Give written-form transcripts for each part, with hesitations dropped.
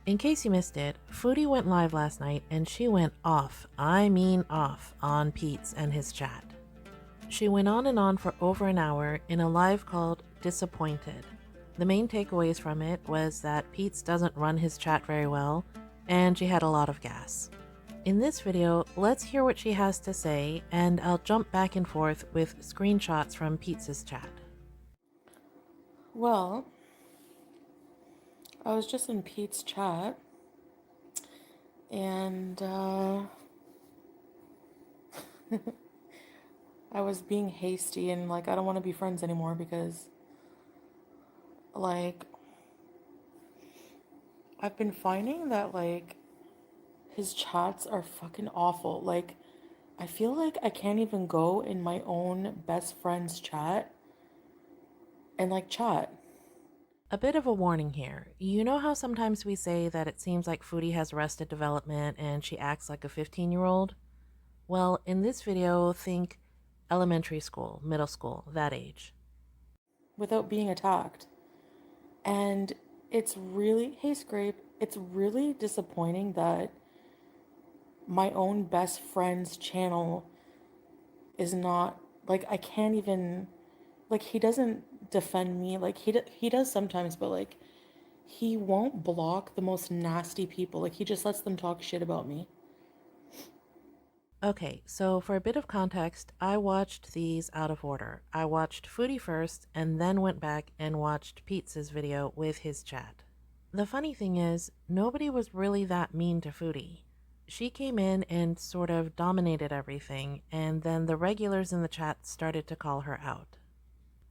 In case you missed it, Foodie went live last night and she went off, I mean off, on Peetz and his chat. She went on and on for over an hour in a live called Disappointed. The main takeaways from it was that Peetz doesn't run his chat very well, and she had a lot of gas. In this video, let's hear what she has to say, and I'll jump back and forth with screenshots from Peetz's chat. Well, I was just in Pete's chat, and I was being hasty and I don't want to be friends anymore because like I've been finding that his chats are fucking awful. I feel like I can't even go in my own best friend's chat and chat. A bit of a warning here. You know how sometimes we say that it seems like Foodie has arrested development and she acts like a 15-year-old? Well, in this video, think elementary school, middle school, that age. Without being attacked. And it's really, hey Scrape, it's really disappointing that my own best friend's channel is not I can't even he doesn't defend me he does sometimes, but he won't block the most nasty people. He just lets them talk shit about me. Okay, so for a bit of context, I watched these out of order. I watched Foodie first and then went back and watched Peetz's video with his chat. The funny thing is, nobody was really that mean to Foodie. She came in and sort of dominated everything, and then the regulars in the chat started to call her out.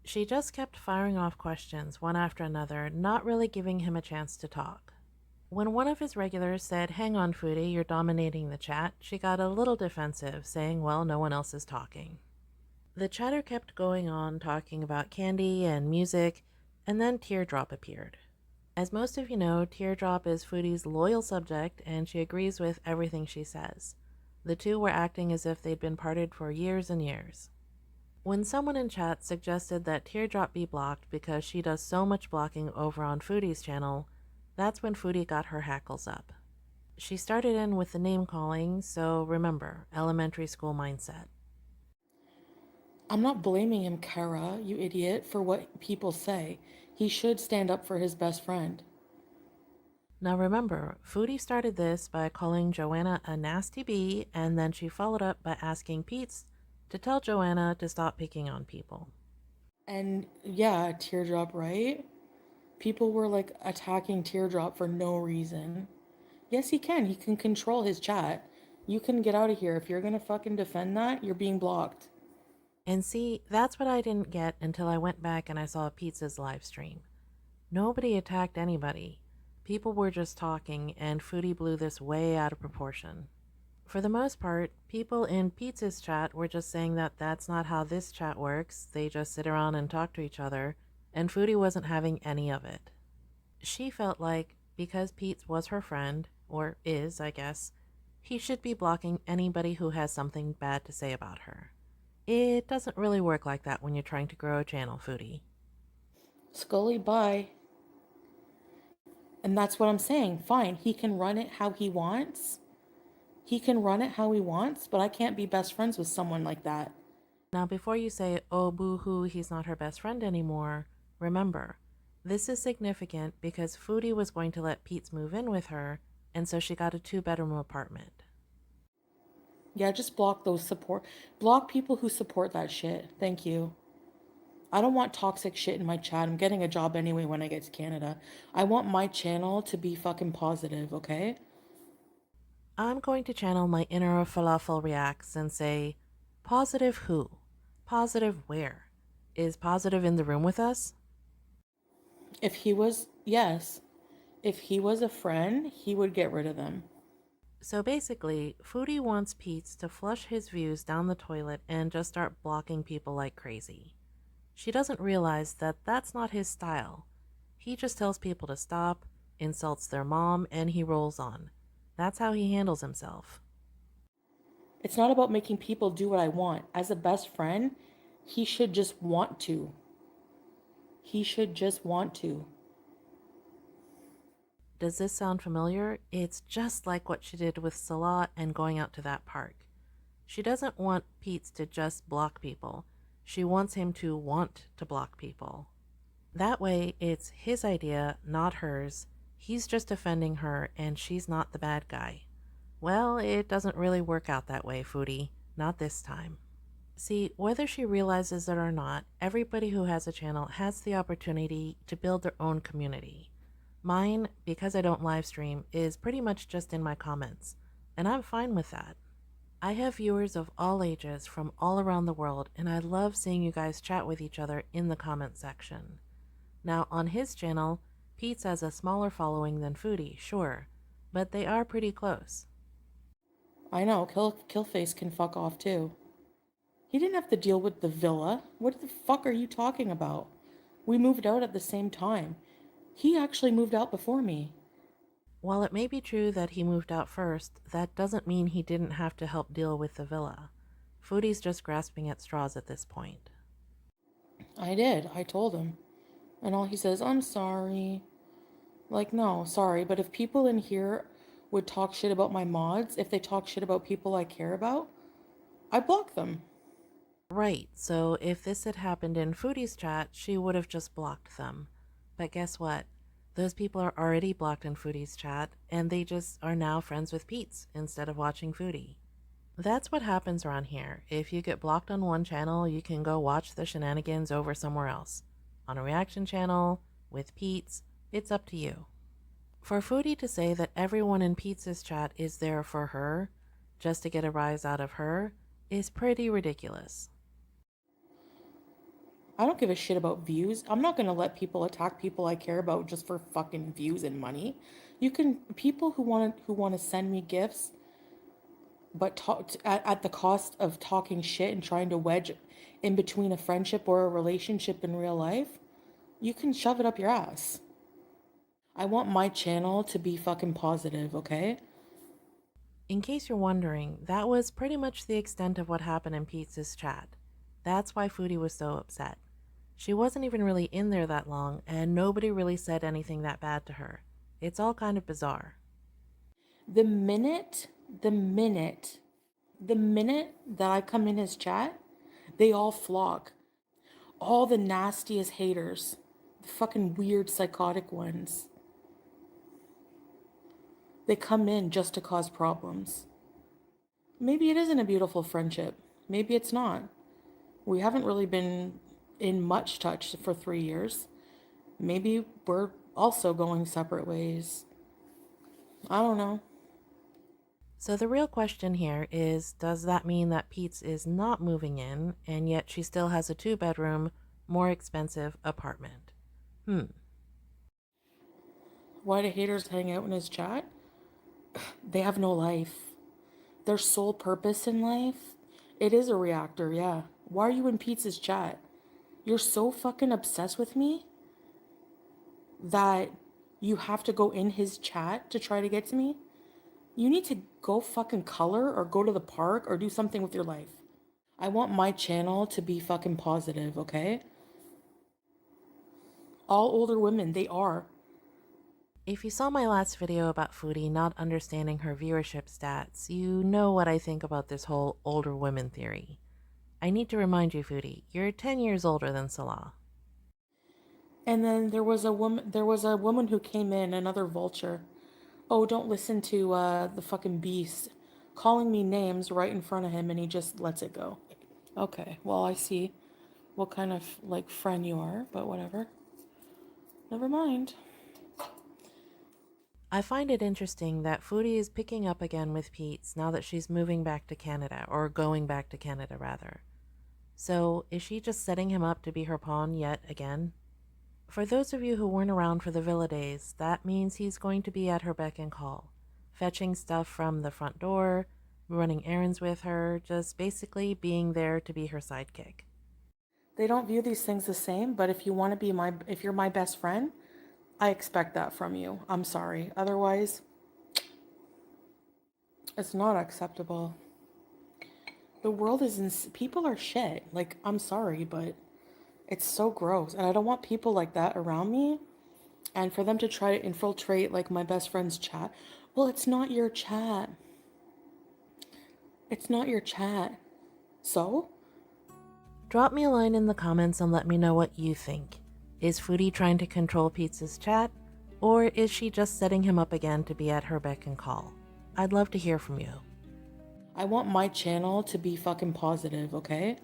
She just kept firing off questions one after another, not really giving him a chance to talk. When one of his regulars said, "Hang on, Foodie, you're dominating the chat," she got a little defensive, saying, well, no one else is talking. The chatter kept going on, talking about candy and music, and then Teardrop appeared. As most of you know, Teardrop is Foodie's loyal subject, and she agrees with everything she says. The two were acting as if they'd been parted for years and years. When someone in chat suggested that Teardrop be blocked because she does so much blocking over on Foodie's channel, that's when Foodie got her hackles up. She started in with the name calling, so remember, elementary school mindset. I'm not blaming him, Kara, you idiot, for what people say. He should stand up for his best friend. Now remember, Foodie started this by calling Joanna a nasty bee, and then she followed up by asking Peetz to tell Joanna to stop picking on people. And yeah, Teardrop, right? People were attacking Teardrop for no reason. Yes, he can. He can control his chat. You can get out of here. If you're gonna fucking defend that, you're being blocked. And see, that's what I didn't get until I went back and I saw Peetz's live stream. Nobody attacked anybody. People were just talking, and Foodie blew this way out of proportion. For the most part, people in Peetz's chat were just saying that that's not how this chat works, they just sit around and talk to each other, and Foodie wasn't having any of it. She felt like, because Peetz was her friend, or is, I guess, he should be blocking anybody who has something bad to say about her. It doesn't really work like that when you're trying to grow a channel, Foodie. Scully, bye. And that's what I'm saying. Fine, he can run it how he wants. He can run it how he wants, but I can't be best friends with someone like that. Now, before you say, oh, boo-hoo, he's not her best friend anymore, remember, this is significant because Foodie was going to let Peetz move in with her, and so she got a 2-bedroom apartment. Yeah, just block block people who support that shit. Thank you. I don't want toxic shit in my chat. I'm getting a job anyway when I get to Canada. I want my channel to be fucking positive, okay? I'm going to channel my inner falafel reacts and say, positive who? Positive where? Is positive in the room with us? Yes, if he was a friend, he would get rid of them. So basically, Foodie wants Peetz to flush his views down the toilet and just start blocking people like crazy. She doesn't realize that that's not his style. He just tells people to stop, insults their mom, and he rolls on. That's how he handles himself. It's not about making people do what I want. As a best friend, he should just want to. He should just want to. Does this sound familiar? It's just like what she did with Salah and going out to that park. She doesn't want Peetz to just block people. She wants him to want to block people. That way, it's his idea, not hers. He's just offending her, and she's not the bad guy. Well, it doesn't really work out that way, Foodie. Not this time. See, whether she realizes it or not, everybody who has a channel has the opportunity to build their own community. Mine, because I don't live stream, is pretty much just in my comments, and I'm fine with that. I have viewers of all ages from all around the world, and I love seeing you guys chat with each other in the comment section. Now, on his channel, Peetz has a smaller following than Foodie, sure, but they are pretty close. I know, Killface can fuck off too. He didn't have to deal with the villa. What the fuck are you talking about? We moved out at the same time. He actually moved out before me. While it may be true that he moved out first, that doesn't mean he didn't have to help deal with the villa. Foodie's just grasping at straws at this point. I did. I told him. And all he says, I'm sorry. Like, no, sorry. But if people in here would talk shit about my mods, if they talk shit about people I care about, I block them. Right, so if this had happened in Foodie's chat, she would have just blocked them. But guess what? Those people are already blocked in Foodie's chat, and they just are now friends with Peetz instead of watching Foodie. That's what happens around here. If you get blocked on one channel, you can go watch the shenanigans over somewhere else. On a reaction channel, with Peetz, it's up to you. For Foodie to say that everyone in Peetz's chat is there for her, just to get a rise out of her, is pretty ridiculous. I don't give a shit about views. I'm not going to let people attack people I care about just for fucking views and money. You can people who want to send me gifts but talk at the cost of talking shit and trying to wedge in between a friendship or a relationship in real life, you can shove it up your ass. I want my channel to be fucking positive, okay? In case you're wondering, that was pretty much the extent of what happened in Peetz's chat. That's why Foodie was so upset. She wasn't even really in there that long, and nobody really said anything that bad to her. It's all kind of bizarre. The minute, the minute, the minute that I come in his chat, they all flock. All the nastiest haters, the fucking weird psychotic ones. They come in just to cause problems. Maybe it isn't a beautiful friendship. Maybe it's not. We haven't really been in much touch for 3 years. Maybe we're also going separate ways. I don't know. So the real question here is, does that mean that Peetz is not moving in, and yet she still has a 2-bedroom, more expensive apartment? Why do haters hang out in his chat? They have no life. Their sole purpose in life, it is a reactor, yeah. Why are you in Pete's chat? You're so fucking obsessed with me that you have to go in his chat to try to get to me? You need to go fucking color or go to the park or do something with your life. I want my channel to be fucking positive, okay? All older women, they are. If you saw my last video about Foodie not understanding her viewership stats, you know what I think about this whole older women theory. I need to remind you, Foodie, you're 10 years older than Salah. And then there was a woman who came in, another vulture. Oh, don't listen to the fucking beast calling me names right in front of him, and he just lets it go. Okay, well, I see what kind of like friend you are, but whatever. Never mind. I find it interesting that Foodie is picking up again with Peetz now that she's moving back to Canada, or going back to Canada rather. So, is she just setting him up to be her pawn yet again? For those of you who weren't around for the villa days, that means he's going to be at her beck and call, fetching stuff from the front door, running errands with her, just basically being there to be her sidekick. They don't view these things the same, but if you're my best friend, I expect that from you. I'm sorry. Otherwise, it's not acceptable. The world people are shit. Like, I'm sorry, but it's so gross. And I don't want people like that around me And for them to try to infiltrate like my best friend's chat, well, it's not your chat. It's not your chat. So? Drop me a line in the comments and let me know what you think. Is Foodie trying to control Peetz's chat, or is she just setting him up again to be at her beck and call? I'd love to hear from you. I want my channel to be fucking positive, okay?